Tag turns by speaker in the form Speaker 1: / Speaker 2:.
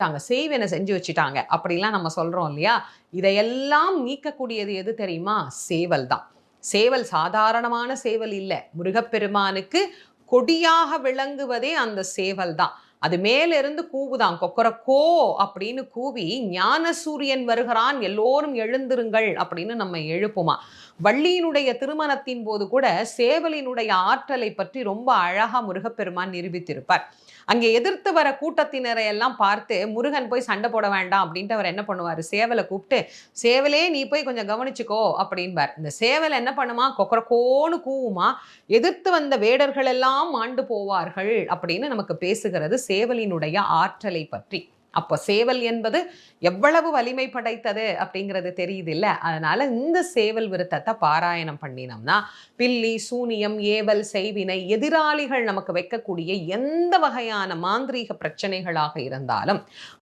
Speaker 1: செய்வன செஞ்சு வச்சுட்டாங்க அப்படிலாம் நம்ம சொல்றோம் இல்லையா? இதையெல்லாம் நீக்கக்கூடியது எது தெரியுமா? சேவல் தான். சேவல் சாதாரணமான சேவல் இல்ல. முருகப்பெருமானுக்கு கொடியாக விளங்குவதே அந்த சேவல் தான். அது மேலிருந்து கூவுதாம். கொக்கரக்கோ அப்படின்னு கூவி, ஞானசூரியன் வருகிறான் எல்லோரும் எழுந்திருங்கள் அப்படின்னு நம்ம எழுப்புமா. வள்ளியினுடைய திருமணத்தின் போது கூட சேவலினுடைய ஆற்றலை பற்றி ரொம்ப அழகா முருகப்பெருமான் நிரூபித்திருப்பார். அங்கே எதிர்த்து வர கூட்டத்தினரை எல்லாம் பார்த்து முருகன் போய் சண்டை போட வேண்டாம் அப்படின்ட்டு அவர் என்ன பண்ணுவாரு, சேவலை கூப்பிட்டு, சேவலே நீ போய் கொஞ்சம் கவனிச்சுக்கோ அப்படின்பார். இந்த சேவல் என்ன பண்ணுமா, கொக்கரக்கோன்னு கூவுமா, எதிர்த்து வந்த வேடர்கள் எல்லாம் மாண்டு போவார்கள் அப்படின்னு நமக்கு பேசுகிறது சேவலினுடைய ஆற்றலை பற்றி. அப்போ சேவல் என்பது எவ்வளவு வலிமை படைத்தது அப்படிங்கிறது தெரியுது இல்ல. அதனால இந்த சேவல் விருத்தத்தை பாராயணம் பண்ணினோம்னா பில்லி, சூனியம், ஏவல், செய்வினை, எதிராளிகள் நமக்கு வைக்கக்கூடிய எந்த வகையான மாந்திரீக பிரச்சனைகளாக இருந்தாலும்